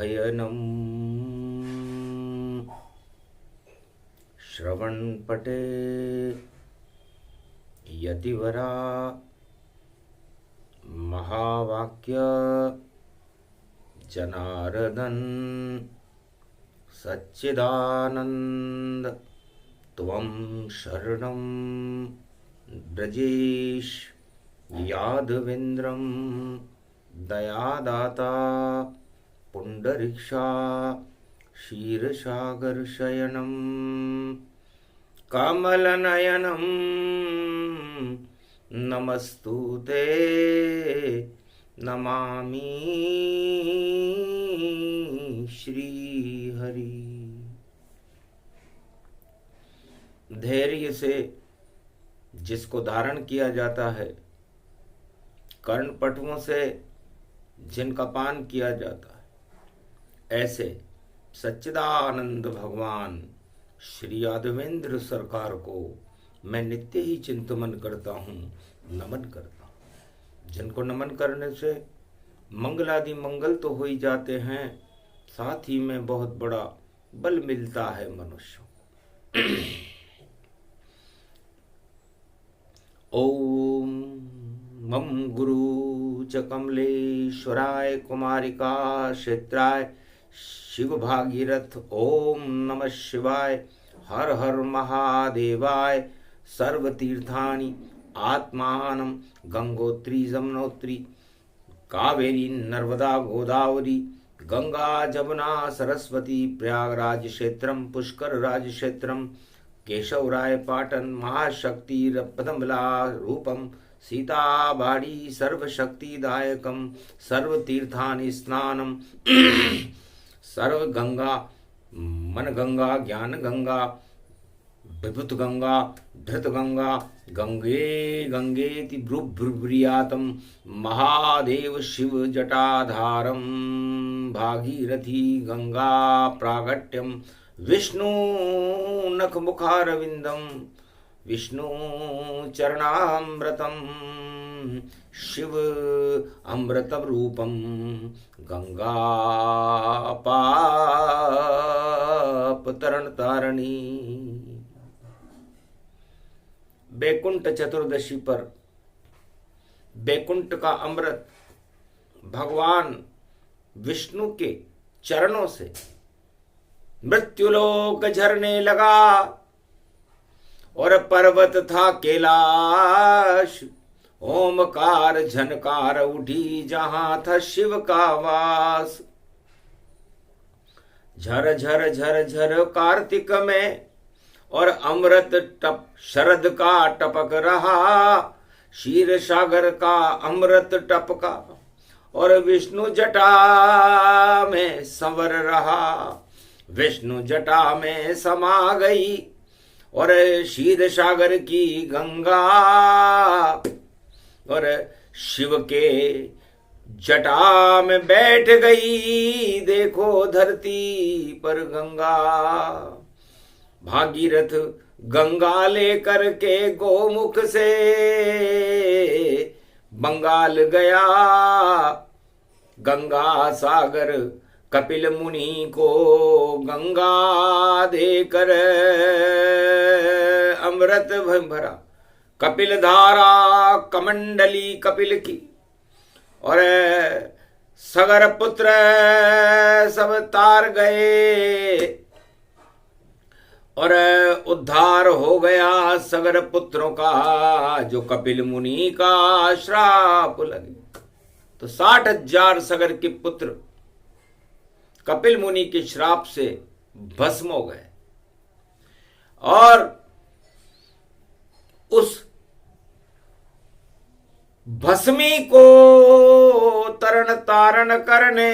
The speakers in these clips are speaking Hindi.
भयनम् श्रवणपटे यतिवरा महावाक्य जनार्दन सच्चिदानंद त्वं शरणं ब्रजेश यादवेन्द्रं दयादाता पुंडरीक्षा क्षीरसागरशयनं कमलनयनं नमस्तुते नमामि श्रीहरि। धैर्य से जिसको धारण किया जाता है, कर्णपटुओं से जिनका पान किया जाता है, ऐसे सच्चिदानंद भगवान श्री यादवेंद्र सरकार को मैं नित्य ही चिंतन करता हूँ, नमन करता हूँ। जिनको नमन करने से मंगलादि मंगल तो हो ही जाते हैं, साथ ही में बहुत बड़ा बल मिलता है मनुष्य। ओम मम गुरु च कमलेश्वराय कुमारिका क्षेत्राय शिव भागीरथ ओम नमः शिवाय। हर हर महादेवाय। सर्वतीर्थानि आत्मानं गंगोत्री जमुनोत्री कावेरी नर्मदा गोदावरी गंगा जमुना सरस्वती प्रयागराज क्षेत्रम पुष्कर राज क्षेत्रम केशवराय पाटन महाशक्ति पदमला रूपम सीताबाड़ी सर्वशक्तिदायकम सर्वतीर्थानि स्नानम सर्व गंगा मन गंगा ज्ञान गंगा विभुत गंगा धृत गंगा गंगे गंगेति ब्रुब्रुब्रियातम महादेव शिव जटाधारम भागीरथी गंगा प्रागट्यम विष्णु नख मुखारविंदम विष्णु चरणामृतम शिव अमृतम रूपम गंगा पाप तरण तारणी। बैकुंठ चतुर्दशी पर बैकुंठ का अमृत भगवान विष्णु के चरणों से मृत्युलोक झरने लगा और पर्वत था कैलाश। ओमकार झनकार उठी जहां था शिव का वास। झर झर झर झर कार्तिक में और अमृत टप शरद का टपक रहा। क्षीर सागर का अमृत टपका और विष्णु जटा में संवर रहा। विष्णु जटा में समा गई और क्षीर सागर की गंगा और शिव के जटा में बैठ गई। देखो धरती पर गंगा। भागीरथ गंगा लेकर के गोमुख से बंगाल गया। गंगा सागर कपिल मुनि को गंगा देकर अमृत भरा। कपिल धारा कमंडली कपिल की और सगर पुत्र सब तार गए और उद्धार हो गया सगर पुत्रों का, जो कपिल मुनि का श्राप लगे। तो 60,000 सगर के पुत्र कपिल मुनि के श्राप से भस्म हो गए और उस भस्मी को तरण तारण करने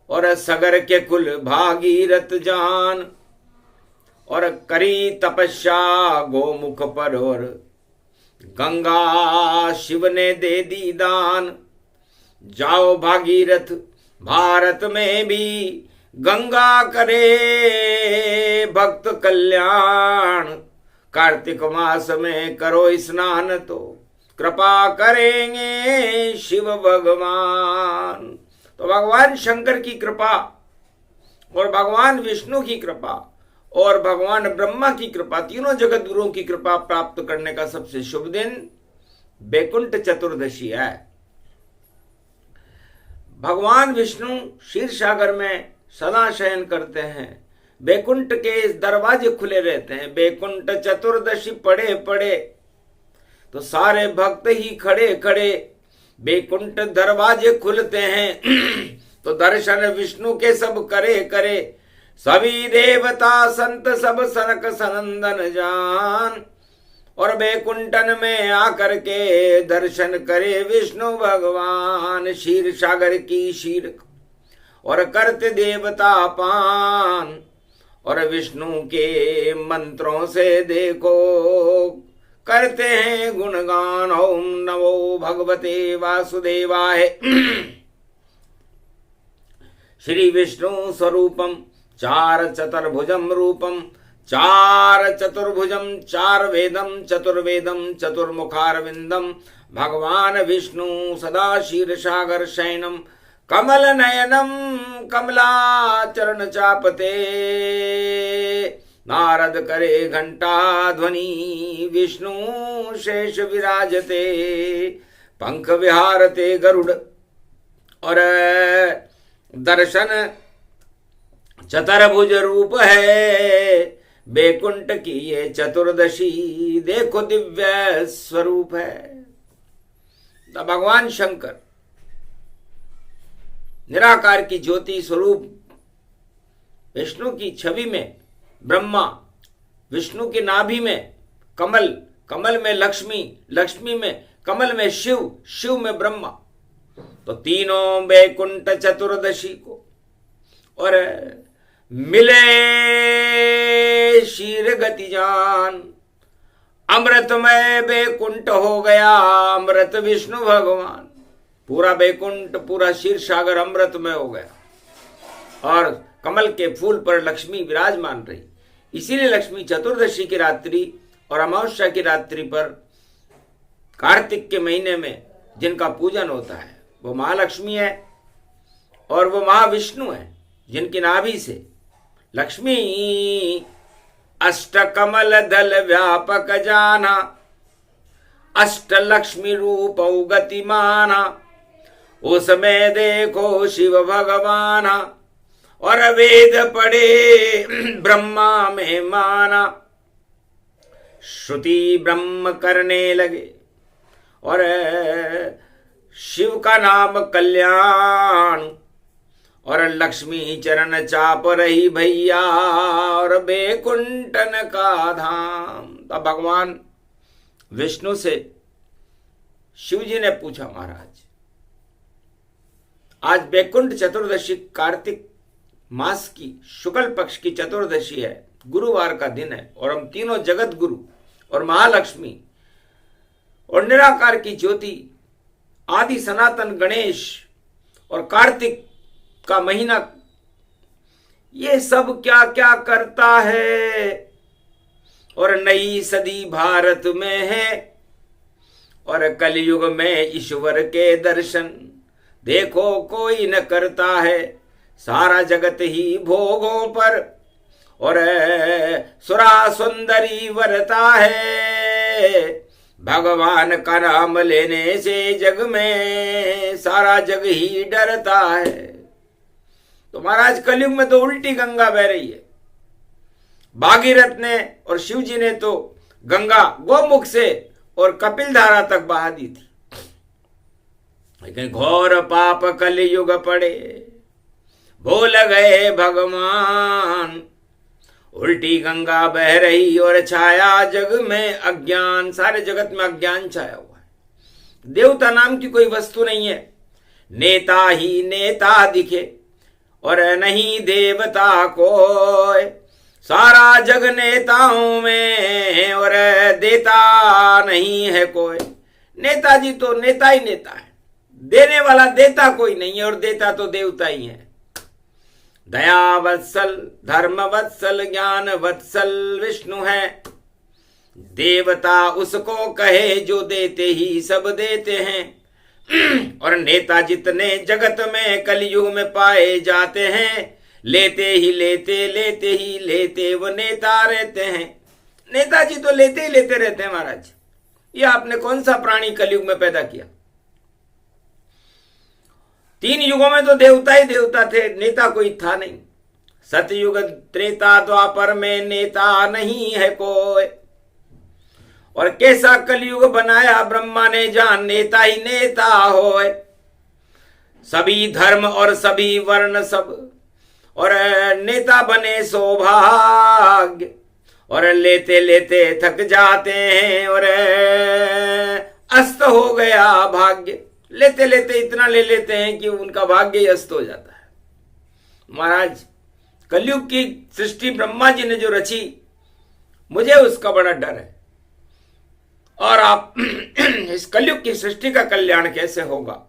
और सगर के कुल भागीरथ जान और करी तपस्या गोमुख पर और गंगा शिव ने दे दी दान। जाओ भागीरथ भारत में भी गंगा करे भक्त कल्याण। कार्तिक मास में करो स्नान तो कृपा करेंगे शिव भगवान। तो भगवान शंकर की कृपा और भगवान विष्णु की कृपा और भगवान ब्रह्मा की कृपा, तीनों जगत गुरुओं की कृपा प्राप्त करने का सबसे शुभ दिन बैकुंठ चतुर्दशी है। भगवान विष्णु क्षीर सागर में सदा शयन करते हैं, बैकुंठ के दरवाजे खुले रहते हैं। बैकुंठ चतुर्दशी पड़े पड़े तो सारे भक्त ही खड़े खड़े, बैकुंठ दरवाजे खुलते हैं तो दर्शन विष्णु के सब करे करे। सभी देवता संत सब सनक सनंदन जान, और बैकुंठन में आकर के दर्शन करे विष्णु भगवान। क्षीर सागर की क्षीर और करते देवता पान, और विष्णु के मंत्रों से देखो करते हैं गुणगान। ओम नमो भगवते वासुदेवाय। श्री विष्णु स्वरूपम चार चतुर्भुजम रूपम, चार चतुर्भुजम चार वेदम चतुर्वेदम चतुर्मुखारविंदम। भगवान विष्णु सदा क्षीर सागर शयनम, कमल नयनम कमलाचरण चापते। नारद करे घंटा ध्वनि, विष्णु शेष विराजते। पंख विहारते गरुड़, और दर्शन चतुर्भुज रूप है। बैकुंठ की ये चतुर्दशी देखो दिव्य स्वरूप है। तो भगवान शंकर निराकार की ज्योति स्वरूप विष्णु की छवि में ब्रह्मा, विष्णु की नाभि में कमल, कमल में लक्ष्मी, लक्ष्मी में कमल में शिव, शिव में ब्रह्मा। तो तीनों बैकुंठ चतुर्दशी को और मिले शीर गति जान। अमृतमय बैकुंठ हो गया, अमृत विष्णु भगवान। पूरा बैकुंठ, पूरा क्षीर सागर अमृतमय हो गया, और कमल के फूल पर लक्ष्मी विराजमान रही। इसीलिए लक्ष्मी चतुर्दशी की रात्रि और अमावस्या की रात्रि पर कार्तिक के महीने में जिनका पूजन होता है वो महालक्ष्मी है, और वो महाविष्णु है जिनकी नाभि से लक्ष्मी अष्ट कमल दल व्यापक जाना, अष्ट लक्ष्मी रूप गतिमाना। उसमें देखो शिव भगवाना, और वेद पढ़े ब्रह्मा में माना। श्रुति ब्रह्म करने लगे, और शिव का नाम कल्याण, और लक्ष्मी चरण चाप रही भैया, और बैकुंठन का धाम। तब भगवान विष्णु से शिव जी ने पूछा, महाराज आज बैकुंठ चतुर्दशी कार्तिक मास की शुक्ल पक्ष की चतुर्दशी है, गुरुवार का दिन है, और हम तीनों जगत गुरु और महालक्ष्मी और निराकार की ज्योति आदि सनातन गणेश और कार्तिक का महीना, ये सब क्या क्या करता है। और नई सदी भारत में है, और कलयुग में ईश्वर के दर्शन देखो कोई न करता है। सारा जगत ही भोगों पर और सुरा सुंदरी वरता है। भगवान का नाम लेने से जग में सारा जग ही डरता है। तो महाराज कलयुग में तो उल्टी गंगा बह रही है। भागीरथ ने और शिव जी ने तो गंगा गोमुख से और कपिल धारा तक बहा दी थी, लेकिन घोर पाप कलयुग पड़े, भूल गए भगवान। उल्टी गंगा बह रही और छाया जग में अज्ञान, सारे जगत में अज्ञान छाया हुआ है। देवता नाम की कोई वस्तु नहीं है, नेता ही नेता दिखे और नहीं देवता कोई। सारा जग नेताओं में और देता नहीं है कोई। नेताजी तो नेता ही नेता है, देने वाला देता कोई नहीं है, और देता तो देवता ही है। दया वत्सल, धर्म वत्सल, ज्ञान वत्सल विष्णु है। देवता उसको कहे जो देते ही सब देते हैं। और नेता जितने जगत में कलयुग में पाए जाते हैं, लेते ही लेते वो नेता रहते हैं। नेताजी तो लेते ही लेते रहते हैं महाराज। ये आपने कौन सा प्राणी कलयुग में पैदा किया? 3 युगों में तो देवता ही देवता थे, नेता कोई था नहीं। सतयुग त्रेता द्वापर में नेता नहीं है कोई, और कैसा कलयुग बनाया ब्रह्मा ने, जान नेता ही नेता होए। सभी धर्म और सभी वर्ण सब, और नेता बने सौभाग्य, और लेते लेते थक जाते हैं, और अस्त हो गया भाग्य। लेते लेते इतना ले लेते हैं कि उनका भाग्य ही अस्त हो जाता है। महाराज, कलयुग की सृष्टि ब्रह्मा जी ने जो रची, मुझे उसका बड़ा डर है। और आप इस कलयुग की सृष्टि का कल्याण कैसे होगा?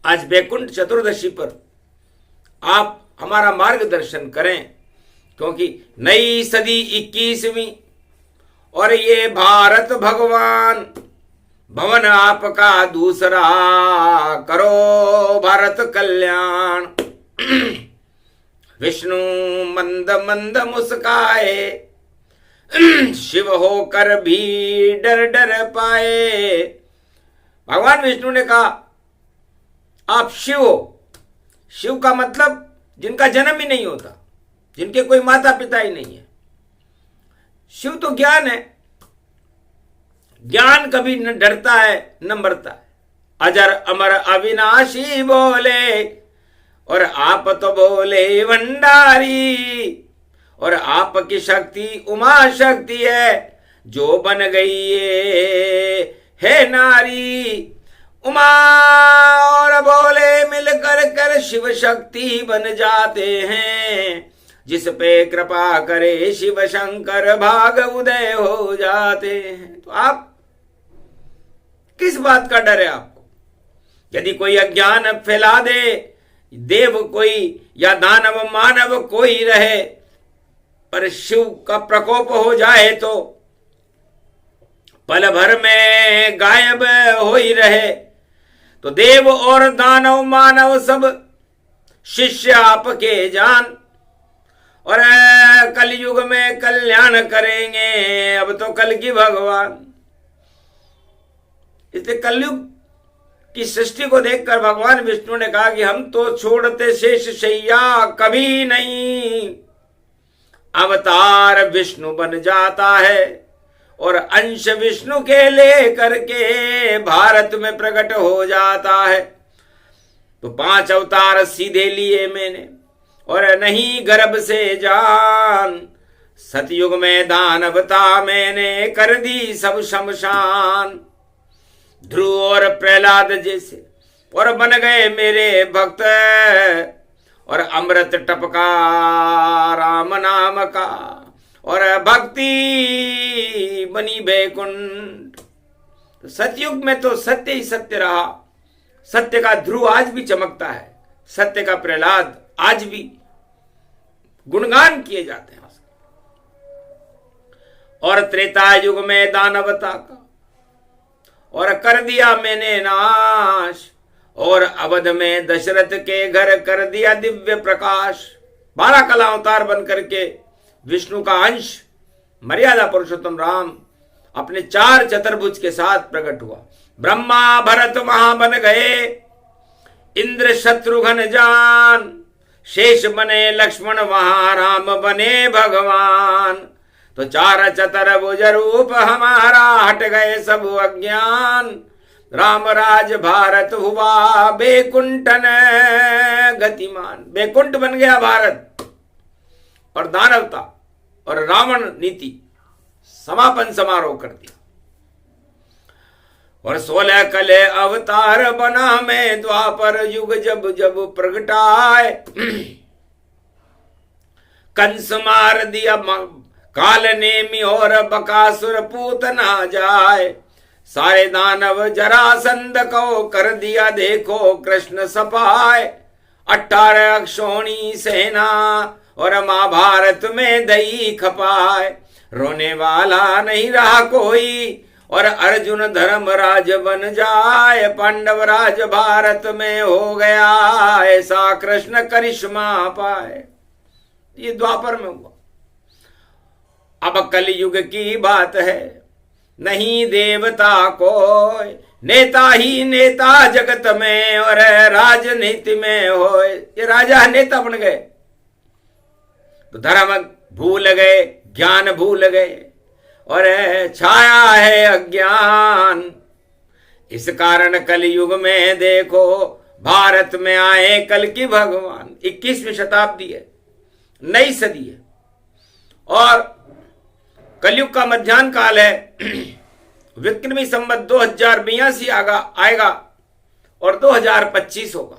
आज वैकुंठ चतुर्दशी पर आप हमारा मार्गदर्शन करें, क्योंकि नई सदी 21वीं, और ये भारत भगवान भवन आपका दूसरा, करो भारत कल्याण। विष्णु मंद मंद मुस्काए, शिव होकर भी डर डर पाए। भगवान विष्णु ने कहा, आप शिव हो। शिव का मतलब जिनका जन्म ही नहीं होता, जिनके कोई माता पिता ही नहीं है। शिव तो ज्ञान है। ज्ञान कभी न डरता है न मरता है। अजर अमर अविनाशी बोले, और आप तो बोले भंडारी, और आपकी शक्ति उमा शक्ति है, जो बन गई है नारी। उमा और बोले मिलकर कर शिव शक्ति बन जाते हैं, जिस पे कृपा करे शिव शंकर भाग उदय हो जाते हैं। तो आप किस बात का डर है आपको? यदि कोई अज्ञान फैला दे, देव कोई या दानव मानव कोई रहे, पर शिव का प्रकोप हो जाए तो पल भर में गायब हो ही रहे। तो देव और दानव मानव सब शिष्य आपके जान, और कलयुग में कल्याण करेंगे अब तो कल की भगवान। इसलिए कलयुग की सृष्टि को देखकर भगवान विष्णु ने कहा कि हम तो छोड़ते शेष शैया कभी नहीं। अवतार विष्णु बन जाता है, और अंश विष्णु के लेकर के भारत में प्रकट हो जाता है। तो 5 अवतार सीधे लिए मैंने, और नहीं गर्भ से जान। सतयुग में दानवता मैंने कर दी सब शमशान। ध्रुव और प्रहलाद जैसे और बन गए मेरे भक्त, और अमृत टपका राम नाम का, और भक्ति बनी वैकुंठ। तो सतयुग में तो सत्य ही सत्य रहा। सत्य का ध्रुव आज भी चमकता है, सत्य का प्रहलाद आज भी गुणगान किए जाते हैं। और त्रेता युग में दानवता का और कर दिया मैंने नाश, और अवध में दशरथ के घर कर दिया दिव्य प्रकाश। 12 कला अवतार बन करके विष्णु का अंश मर्यादा पुरुषोत्तम राम अपने 4 चतुर्भुज के साथ प्रकट हुआ। ब्रह्मा भरत वहां बन गए, इंद्र शत्रुघ्न जान, शेष बने लक्ष्मण वहां राम बने भगवान। तो 4 चतुर्भुज रूप हमारा हट गए सब अज्ञान। राम राज भारत हुआ बैकुंठन गतिमान। बैकुंठ बन गया भारत, और दानवता और रावण नीति समापन समारोह कर दिया। और 16 कले अवतार बना मैं द्वापर युग जब जब प्रगटाए। कंस मार दिया काल नेमी और बकासुर पूत ना जाए। सारे दानव जरासंध को कर दिया देखो कृष्ण सफाए। 18 अक्षोणी सेना और महाभारत में दही खपाए। रोने वाला नहीं रहा कोई, और अर्जुन धर्मराज बन जाए, पांडव राज भारत में हो गया, ऐसा कृष्ण करिश्मा पाए। ये द्वापर में हुआ। अब कलयुग की बात है, नहीं देवता कोई, नेता ही नेता जगत में और राजनीति में हो। ये राजा नेता बन गए तो धर्म भूल गए, ज्ञान भूल गए और छाया है अज्ञान। इस कारण कलयुग में देखो भारत में आए कल की भगवान। 21वीं शताब्दी है, नई सदी है और कलयुग का मध्यान्ह काल है। विक्रमी संवत 2082 आएगा और 2025 होगा।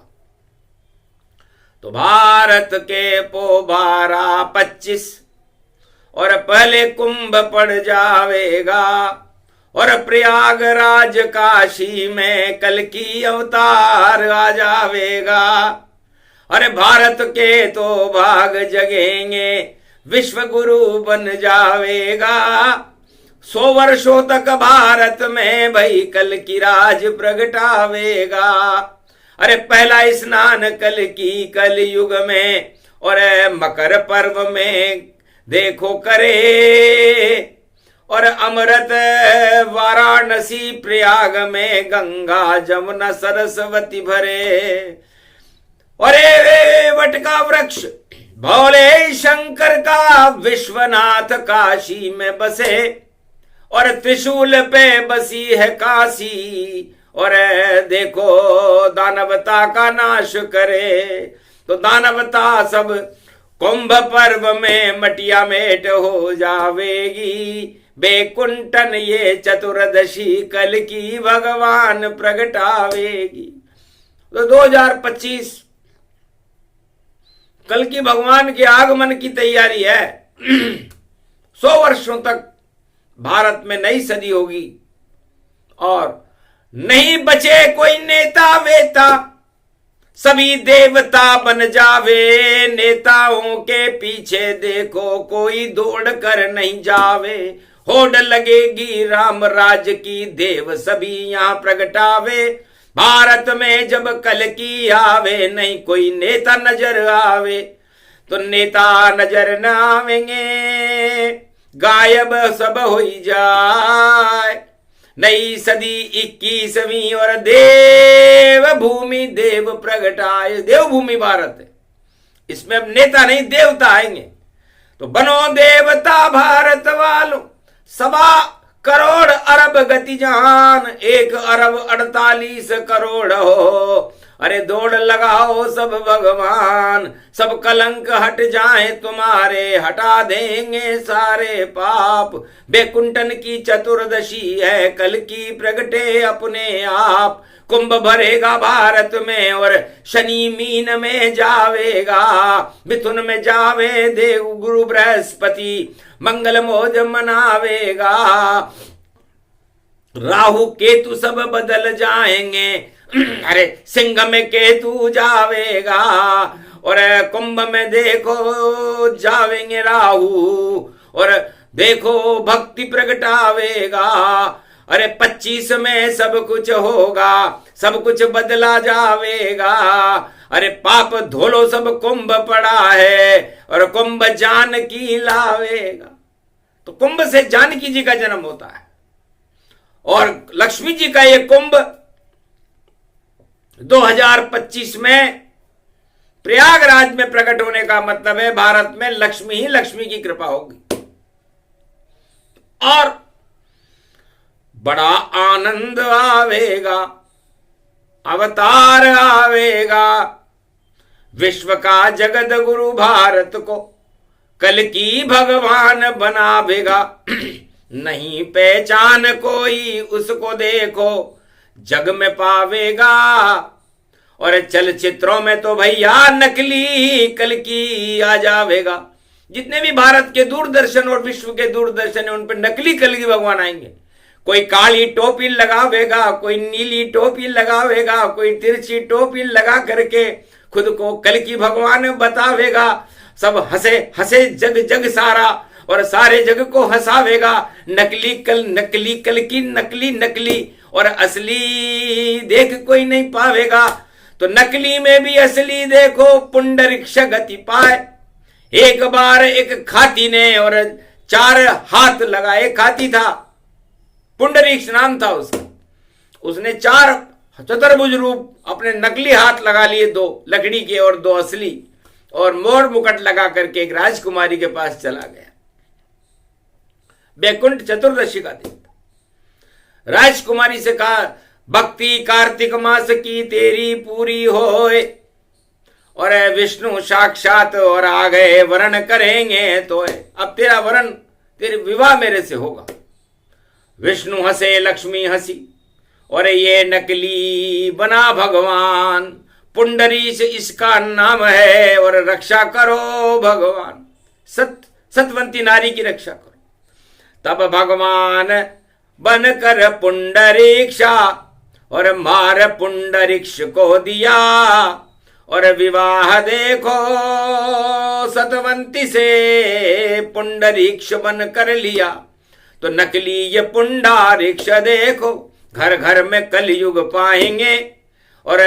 तो भारत के पोबारा 25 और पहले कुंभ पड़ जावेगा और प्रयागराज काशी में कल की अवतार आ जावेगा। अरे भारत के तो भाग जगेंगे, विश्व गुरु बन जावेगा। 100 वर्षों तक भारत में भाई कल की राज प्रगटावेगा। अरे पहला स्नान कल की कल युग में और मकर पर्व में देखो करे और अमृत वाराणसी प्रयाग में गंगा जमुना सरस्वती भरे। अरे वटका वृक्ष भोले शंकर का विश्वनाथ काशी में बसे और त्रिशूल पे बसी है काशी और देखो दानवता का नाश करे। तो दानवता सब कुंभ पर्व में मटिया मेट हो जावेगी। बेकुंठन ये चतुर्दशी कल की भगवान प्रगटावेगी। तो 2025 कल की भगवान के आगमन की तैयारी है। 100 वर्षों तक भारत में नई सदी होगी और नहीं बचे कोई नेता वेता, सभी देवता बन जावे। नेताओं के पीछे देखो कोई दौड़ कर नहीं जावे। होड़ लगेगी राम राज की, देव सभी यहां प्रगटावे। भारत में जब कल की आवे, नहीं कोई नेता नजर आवे। तो नेता नजर न आवेंगे, गायब सब हो जाए। नई सदी 21वीं और देव भूमि देव प्रगटाए। देवभूमि भारत है, इसमें अब नेता नहीं देवता आएंगे। तो बनो देवता भारत वालों, 1.25 करोड़ अरब गति जहान, 1 अरब 48 करोड़ हो। अरे दौड़ लगाओ सब भगवान, सब कलंक हट जाए तुम्हारे, हटा देंगे सारे पाप। बेकुंठन की चतुर्दशी है कल की प्रगटे अपने आप। कुंभ भरेगा भारत में और शनि मीन में जावेगा। मिथुन में जावे देव गुरु बृहस्पति, मंगल मौज मनावेगा। राहु केतु सब बदल जाएंगे। अरे सिंह में केतु जावेगा और कुंभ में देखो जावेंगे राहु और देखो भक्ति प्रगटावेगा। अरे 25 में सब कुछ होगा, सब कुछ बदला जावेगा। अरे पाप धोलो सब कुंभ पड़ा है और कुंभ जानकी लावेगा। तो कुंभ से जानकी जी का जन्म होता है और लक्ष्मी जी का ये कुंभ 2025 में प्रयागराज में प्रकट होने का मतलब है भारत में लक्ष्मी ही लक्ष्मी की कृपा होगी और बड़ा आनंद आवेगा। अवतार आवेगा, विश्व का जगत गुरु भारत को कल की भगवान बनावेगा। नहीं पहचान कोई उसको देखो जग में पावेगा। और चलचित्रों में तो भैया नकली कल की आ जावेगा। जितने भी भारत के दूरदर्शन और विश्व के दूरदर्शन है उन पर नकली कल की भगवान आएंगे। कोई काली टोपी लगावेगा, कोई नीली टोपी लगावेगा, कोई तिरछी टोपी लगा करके खुद को कल की भगवान बतावेगा। सब हंसे हंसे जग जग सारा और सारे जग को हंसावेगा। नकली कल की नकली नकली और असली देख कोई नहीं पावेगा। तो नकली में भी असली देखो पुंडरीक्ष गति पाए। एक बार एक हाथी ने और 4 हाथ लगाए। एक हाथी था, पुंडरीक्ष नाम था उसका। उसने 4 चतुर्भुज रूप अपने नकली हाथ लगा लिए, 2 लकड़ी के और 2 असली, और मोर मुकुट लगा करके एक राजकुमारी के पास चला गया। बैकुंठ चतुर्दशी का दिन। राजकुमारी से कहा, भक्ति कार्तिक मास की तेरी पूरी होए, और विष्णु साक्षात और आ गए वरण करेंगे तो अब तेरा वरण, तेरे विवाह मेरे से होगा। विष्णु हंसे, लक्ष्मी हंसी, और ये नकली बना भगवान, पुंडरीश इसका नाम है, और रक्षा करो भगवान, सतवंती नारी की रक्षा करो। तब भगवान बनकर पुंडरीक्षा और मार पुंडरीक्ष को दिया, और विवाह देखो सतवंती से पुंडरीक्ष बन कर लिया। तो नकली ये पुंडरीक्ष देखो घर घर में कलयुग पाएंगे, और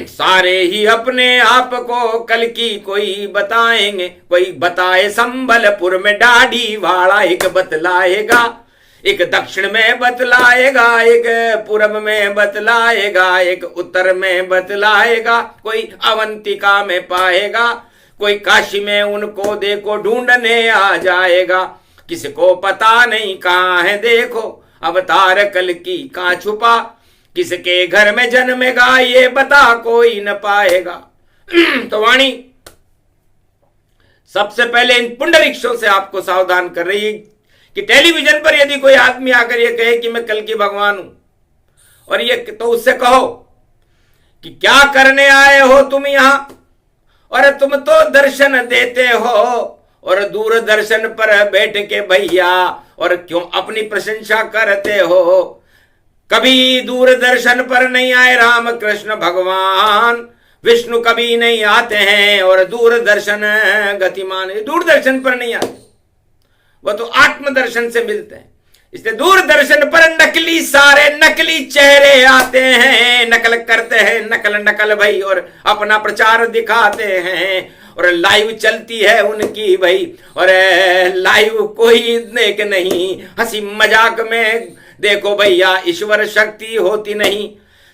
सारे ही अपने आप को कल की कोई बताएंगे। कोई बताए संबलपुर में दाढ़ी वाला एक बतलाएगा, एक दक्षिण में बतलाएगा, एक पूर्व में बतलाएगा, एक उत्तर में बतलाएगा, कोई अवंतिका में पाएगा, कोई काशी में उनको देखो ढूंढने आ जाएगा। किसको पता नहीं कहाँ है देखो अवतार कल की कहाँ छुपा, किसके घर में जन्मेगा ये बता कोई न पाएगा। तो वाणी सबसे पहले इन पुंडरीक्षों से आपको सावधान कर रही है कि टेलीविजन पर यदि कोई आदमी आकर ये कहे कि मैं कल की भगवान हूं, और ये तो उससे कहो कि क्या करने आए हो तुम यहां, और तुम तो दर्शन देते हो, और दूरदर्शन पर बैठ के भैया और क्यों अपनी प्रशंसा करते हो। कभी दूरदर्शन पर नहीं आए राम कृष्ण भगवान, विष्णु कभी नहीं आते हैं, और दूरदर्शन गतिमान, दूरदर्शन पर नहीं आते, वह तो आत्मदर्शन से मिलते हैं। इसलिए दूरदर्शन पर नकली सारे नकली चेहरे आते हैं, नकल करते हैं, नकल भाई, और अपना प्रचार दिखाते हैं, और लाइव चलती है उनकी भाई, और लाइव कोई देख नहीं, हंसी मजाक में देखो भैया ईश्वर शक्ति होती नहीं।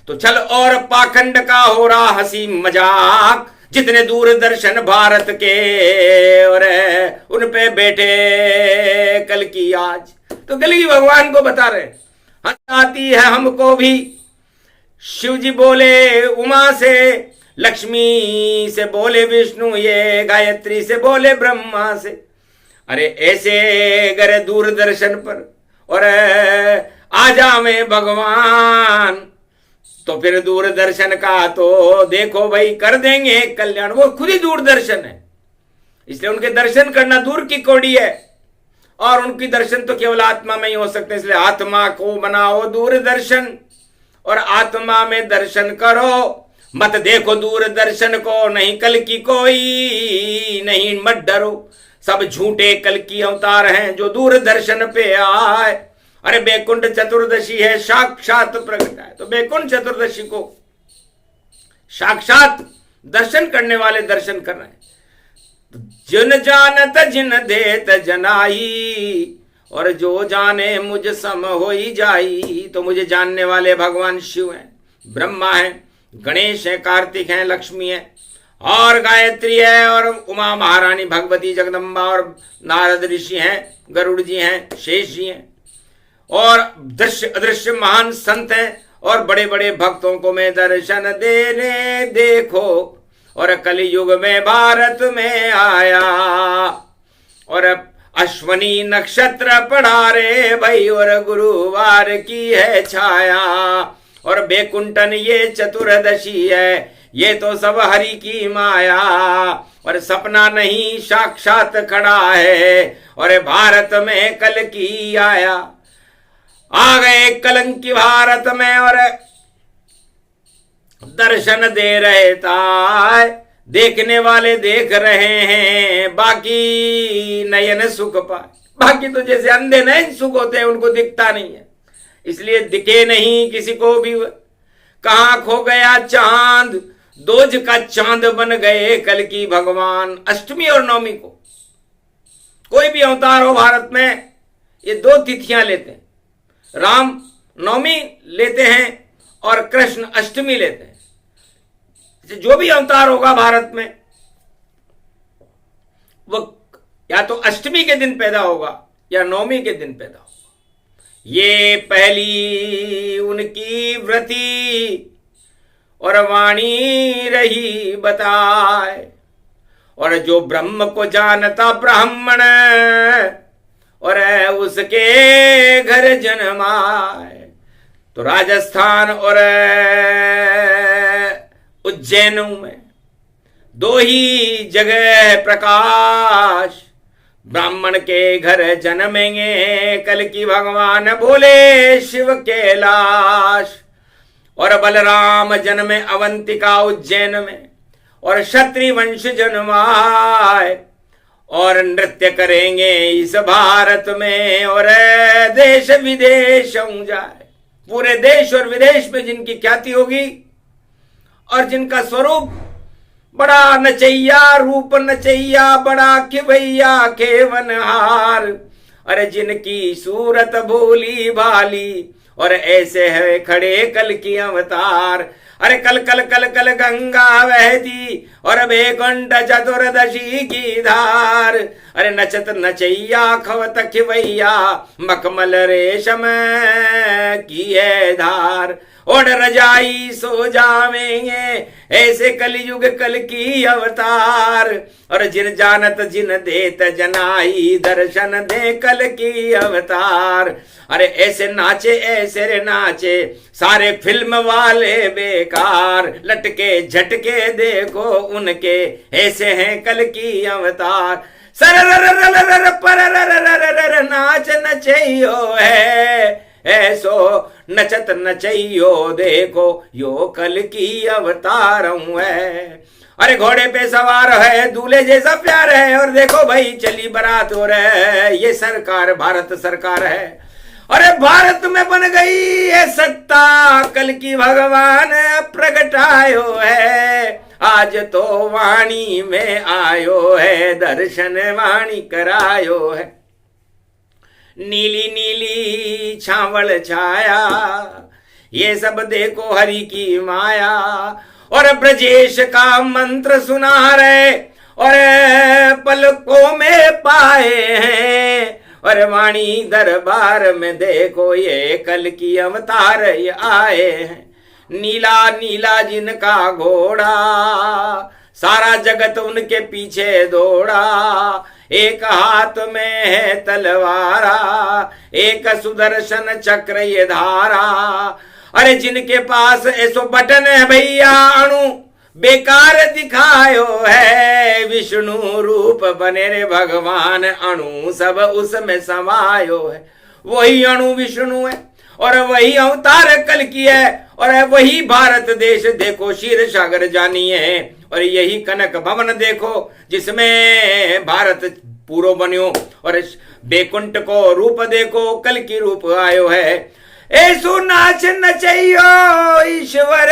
तो छल और पाखंड का हो रहा हंसी मजाक, जितने दूरदर्शन भारत के और उन पे बैठे कल की आज, तो कल की भगवान को बता रहे आती है हमको भी। शिव जी बोले उमा से, लक्ष्मी से बोले विष्णु, ये गायत्री से बोले ब्रह्मा से। अरे ऐसे अगर दूरदर्शन पर और आ जावे भगवान, तो फिर दूरदर्शन का तो देखो भाई कर देंगे कल्याण, वो खुद ही दूरदर्शन है। इसलिए उनके दर्शन करना दूर की कौड़ी है, और उनकी दर्शन तो केवल आत्मा में ही हो सकते हैं। इसलिए आत्मा को बनाओ दूरदर्शन, और आत्मा में दर्शन करो, मत देखो दूरदर्शन को, नहीं कल की कोई नहीं, मत डरो, सब झूठे कल की अवतार हैं जो दूरदर्शन पे आए। अरे बैकुंठ चतुर्दशी है, साक्षात प्रकट है, तो बैकुंठ चतुर्दशी को साक्षात दर्शन करने वाले दर्शन कर रहे हैं। तो जिन जानत जिन देत जनाई, और जो जाने मुझ सम होई जाई। तो मुझे जानने वाले भगवान शिव हैं, ब्रह्मा हैं, गणेश हैं, कार्तिक हैं, लक्ष्मी है, और गायत्री है, और उमा महारानी भगवती जगदम्बा, और नारद ऋषि हैं, गरुड़ जी हैं, शेष जी हैं, और दृश्य अदृश्य महान संत हैं, और बड़े बड़े भक्तों को मैं दर्शन देने देखो, और कलयुग में भारत में आया, और अश्वनी नक्षत्र पढ़ा रे भाई, और गुरुवार की है छाया, और बैकुंठन ये चतुर्दशी है, ये तो सब हरि की माया, और सपना नहीं साक्षात खड़ा है, और भारत में कल की आया। आ गए कलंकी भारत में, और दर्शन दे रहे ताय, देखने वाले देख रहे हैं, बाकी नयन सुख पाए। बाकी तो जैसे अंधे नयन सुख होते हैं, उनको दिखता नहीं है, इसलिए दिखे नहीं किसी को भी। कहां खो गया चांद, दोज का चांद बन गए कल की भगवान। अष्टमी और नवमी को कोई भी अवतार हो भारत में, ये दो तिथियां लेते हैं। राम नवमी लेते हैं और कृष्ण अष्टमी लेते हैं। जो भी अवतार होगा भारत में, वो या तो अष्टमी के दिन पैदा होगा या नवमी के दिन पैदा होगा। ये पहली उनकी व्रति और वाणी रही बताए। और जो ब्रह्म को जानता ब्राह्मण, और उसके घर जन्माए। तो राजस्थान और उज्जैन में दो ही जगह प्रकाश, ब्राह्मण के घर जन्मेंगे कल की भगवान, बोले शिव कैलाश। और बलराम जन्मे अवंतिका उज्जैन में, और क्षत्रिय वंश जन्माए। और नृत्य करेंगे इस भारत में, और देश विदेश जाए। पूरे देश और विदेश में जिनकी ख्याति होगी, और जिनका स्वरूप बड़ा नचैया, रूप नचैया, बड़ा खिवैया खेवनहार। अरे जिनकी सूरत भोली भाली, और ऐसे है खड़े कल की अवतार। अरे कल कल कल कल गंगा बहती, और बैकुंठ चतुर्दशी की धार। अरे नचत नचैया खवत खिवैया, मखमल रेशम की है धार। ओढ़ रजाई सो जावेंगे, ऐसे कलयुग कल की अवतार। और जिन जानत जिन देत जनाई, दर्शन दे कल की अवतार। अरे ऐसे नाचे ऐसे रे नाचे, सारे फिल्म वाले बेकार। लटके झटके देखो उनके, ऐसे हैं कल की अवतार। सर पर नाच नचैयो है, ऐसो नचत नचैयो देखो, यो कल की अवतार है। अरे घोड़े पे सवार है, दूल्हे जैसा प्यार है। और देखो भाई चली बारात हो रहा है, ये सरकार भारत सरकार है। अरे भारत में बन गई है सत्ता, कल की भगवान प्रगटायो है। आज तो वाणी में आयो है, दर्शन वाणी करायो है। नीली नीली छावल छाया, ये सब देखो हरि की माया। और ब्रजेश का मंत्र सुना रहे, और पलकों में पाए हैं। और वाणी दरबार में देखो, ये कल की अवतार ये आए हैं। नीला नीला जिनका घोड़ा, सारा जगत उनके पीछे दौड़ा। एक हाथ में है तलवारा, एक सुदर्शन चक्र ये धारा। अरे जिनके पास ऐसो बटन है भैया, अणु बेकार दिखायो है। विष्णु रूप बने रे भगवान, अणु सब उसमें समायो है। वही अणु विष्णु है, और वही अवतार कल की है। और वही भारत देश देखो क्षीर सागर जानी है। और यही कनक भवन देखो, जिसमें भारत पूरो बन्यो। और बैकुंठ को रूप देखो, कल की रूप आयो है। ऐसो नाच नचैयो ईश्वर,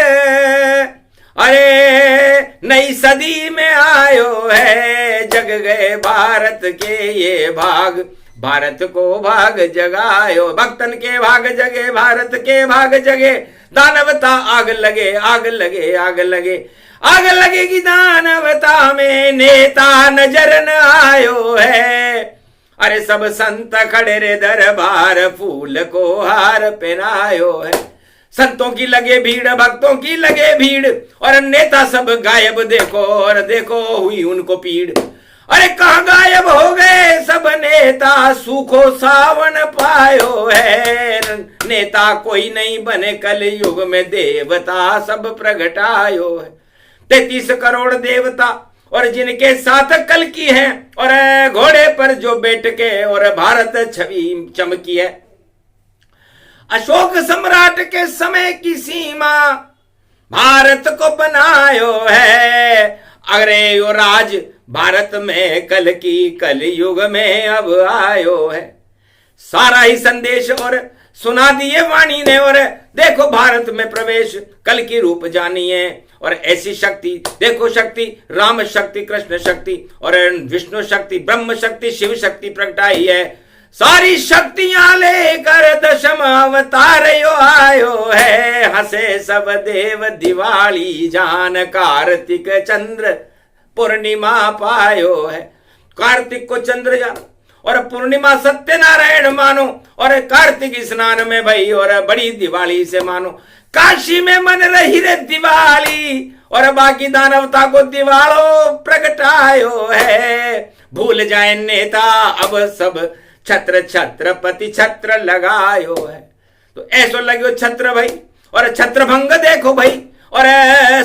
अरे नई सदी में आयो है। जग गए भारत के ये भाग, भारत को भाग जगायो। भक्तन के भाग जगे, भारत के भाग जगे। दानवता आग लगे आग लगे आग लगे, आग लगेगी दानवता में। नेता नजर न आयो है, अरे सब संत खड़े रे दरबार, फूल को हार पहनायो है। संतों की लगे भीड़, भक्तों की लगे भीड़, और नेता सब गायब देखो, और देखो हुई उनको पीड़। अरे कहाँ गायब हो गए सब नेता, सूखो सावन पायो है। नेता कोई नहीं बने कल युग में, देवता सब प्रगटायो है। 33 करोड़ देवता, और जिनके साथ कल की है। और घोड़े पर जो बैठ के, और भारत छवि चमकी है। अशोक सम्राट के समय की सीमा, भारत को बनायो है। अरे यो राज भारत में कल की कलयुग में अब आयो है। सारा ही संदेश और सुना दिए वाणी ने, और देखो भारत में प्रवेश कल की रूप जानिए। और ऐसी शक्ति देखो, शक्ति राम शक्ति, कृष्ण शक्ति और विष्णु शक्ति, ब्रह्म शक्ति, शिव शक्ति प्रगटाई है। सारी शक्तियां लेकर दशम अवतार यो आयो है। हंसे सब देव दिवाली जान, कार्तिक चंद्र पूर्णिमा पायो है। कार्तिक को चंद्र जानो और पूर्णिमा सत्यनारायण मानो, और कार्तिक स्नान में भाई और बड़ी दिवाली से मानो। काशी में मन रही रे दिवाली, और बाकी दानवता को दिवालो प्रगटायो है। भूल जाए नेता अब सब छत्र छत्रपति छत्र लगायो है। तो ऐसो लगे छत्र भाई, और छत्र भंग देखो भाई, और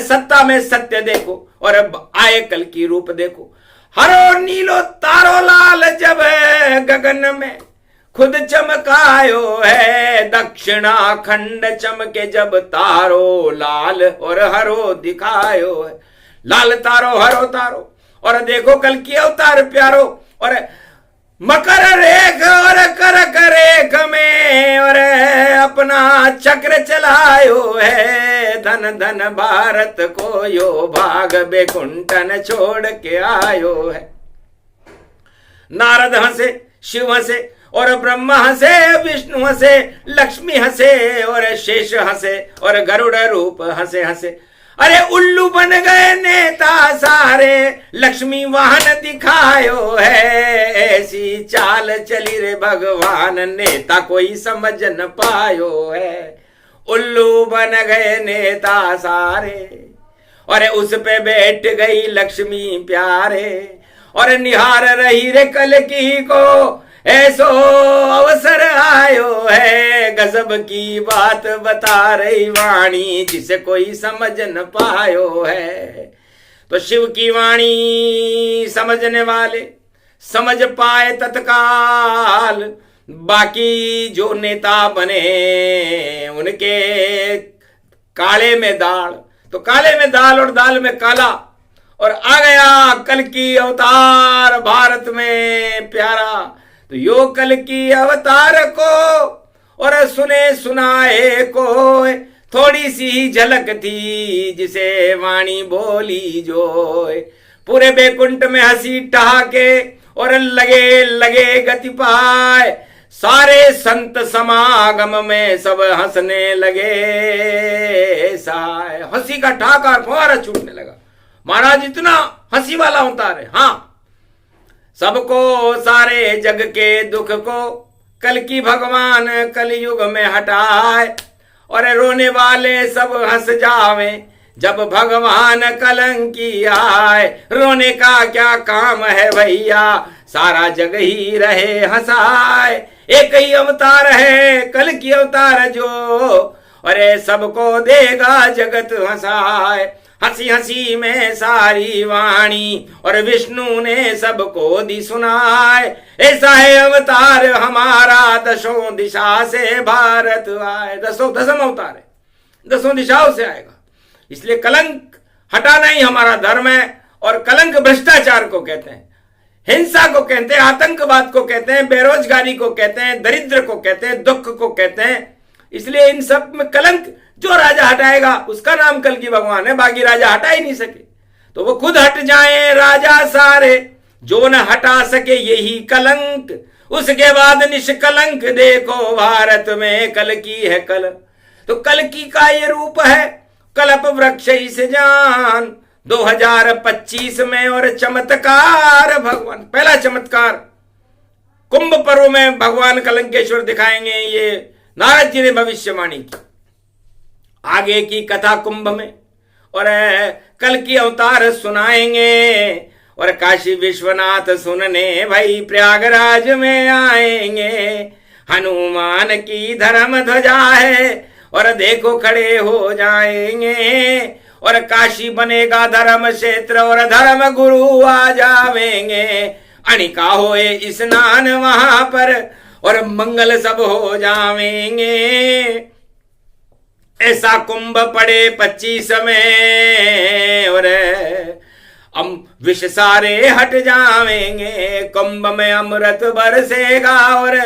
सत्ता में सत्य देखो, और आए कल की रूप देखो। हरो नीलो तारो लाल जब गगन में खुद चमकायो है। दक्षिणाखंड चमके जब तारो लाल और हरो दिखायो है। लाल तारो हरो तारो, और देखो कल की अवतार प्यारो। और मकर रेख और करक रेख में और अपना चक्र चलायो है। धन धन भारत को यो भाग बेकुंठन छोड़ के आयो है। नारद हंसे, शिव हंसे और ब्रह्मा हंसे, विष्णु हंसे, लक्ष्मी हंसे और शेष हंसे, और गरुड़ रूप हंसे हंसे। अरे उल्लू बन गए नेता सारे, लक्ष्मी वाहन दिखायो है। ऐसी चाल चली रे भगवान, नेता कोई समझ न पायो है। उल्लू बन गए नेता सारे, और उस पे बैठ गई लक्ष्मी प्यारे। और निहार रही रे कल की को, ऐसो अवसर आयो है। गजब की बात बता रही वाणी, जिसे कोई समझ न पायो है। तो शिव की वाणी समझने वाले समझ पाए तत्काल। बाकी जो नेता बने उनके काले में दाल, तो काले में दाल और दाल में काला। और आ गया कल की अवतार भारत में प्यारा। तो यो कल की अवतार को और सुने सुनाए को थोड़ी सी झलक थी, जिसे वाणी बोली जो। पूरे बैकुंठ में हंसी ठहाके और लगे लगे गति पाए। सारे संत समागम में सब हंसने लगे। साय हंसी का ठहाका फुहारा छूटने लगा। महाराज इतना हंसी वाला अवतार है। हाँ, सबको सारे जग के दुख को कल की भगवान कलयुग में हटाए। और रोने वाले सब हंस जावे जब भगवान कलंकी आए। रोने का क्या काम है भैया, सारा जग ही रहे हंसाए। एक ही अवतार है कल की अवतार जो, अरे सबको देगा जगत हंसाए। हंसी हंसी में सारी वाणी और विष्णु ने सबको दी सुनाए। ऐसा है अवतार हमारा, दसों दिशा से भारत आए। दसम अवतार है, दसों दिशाओं से आएगा। इसलिए कलंक हटाना ही हमारा धर्म है। और कलंक भ्रष्टाचार को कहते हैं, हिंसा को कहते हैं, आतंकवाद को कहते हैं, बेरोजगारी को कहते हैं, दरिद्र को कहते हैं, दुख को कहते हैं। इसलिए इन सब में कलंक जो राजा हटाएगा उसका नाम कल की भगवान है। बाकी राजा हटा ही नहीं सके, तो वो खुद हट जाए राजा सारे। जो न हटा सके यही कलंक, उसके बाद निष्कलंक देखो भारत में कल की है कल। तो कल की का ये रूप है कल्प वृक्ष से जान 2025 में। और चमत्कार भगवान, पहला चमत्कार कुंभ पर्व में भगवान कलंकेश्वर दिखाएंगे। ये नारद जी ने भविष्यवाणी की। आगे की कथा कुंभ में और कल की अवतार सुनाएंगे। और काशी विश्वनाथ सुनने भाई प्रयागराज में आएंगे। हनुमान की धर्म ध्वजा है और देखो खड़े हो जाएंगे। और काशी बनेगा धर्म क्षेत्र और धर्म गुरु आ जावेंगे। अणिका होए स्नान वहां पर और मंगल सब हो जावेंगे। ऐसा कुंभ पड़े 25 में और अब विष सारे हट जावेंगे, कुंभ में अमृत बरसेगा और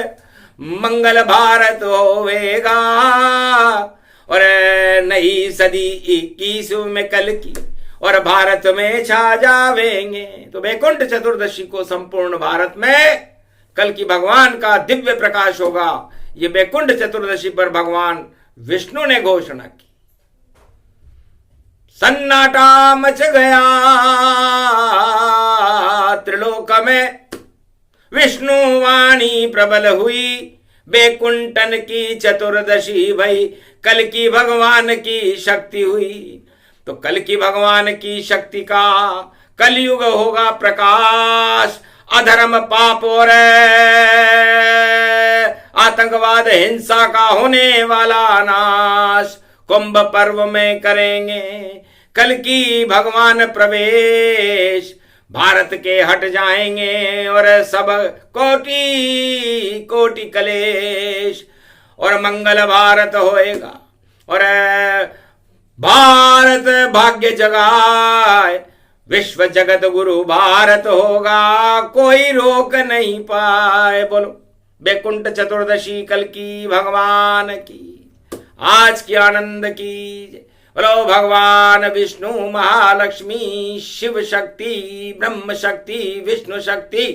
मंगल भारत होवेगा। और नई सदी 21 में कल की और भारत में छा जावेंगे। तो वैकुंठ चतुर्दशी को संपूर्ण भारत में कल की भगवान का दिव्य प्रकाश होगा। ये वैकुंठ चतुर्दशी पर भगवान विष्णु ने घोषणा की। सन्नाटा मच गया त्रिलोक में, विष्णु वाणी प्रबल हुई, वैकुंठन की चतुर्दशी भई, कल की भगवान की शक्ति हुई। तो कल की भगवान की शक्ति का कलयुग होगा प्रकाश, अधर्म पाप और आतंकवाद हिंसा का होने वाला नाश कुंभ पर्व में करेंगे कल की भगवान प्रवेश। भारत के हट जाएंगे और सब कोटि कोटि कलेश, और मंगल भारत होएगा और भारत भाग्य जगाए, विश्व जगत गुरु भारत होगा, कोई रोक नहीं पाए। बोलो वैकुंठ चतुर्दशी कल की भगवान की, आज की आनंद की। बोलो भगवान विष्णु, महालक्ष्मी, शिव शक्ति, ब्रह्म शक्ति, विष्णु शक्ति,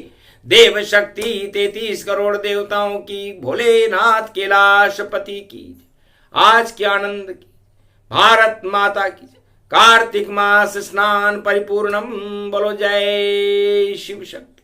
देव शक्ति, 33 करोड़ देवताओं की, भोलेनाथ कैलाशपति की, आज की आनंद की, भारत माता की। कार्तिक मास स्नान परिपूर्णम। बोलो जय शिव शक्ति।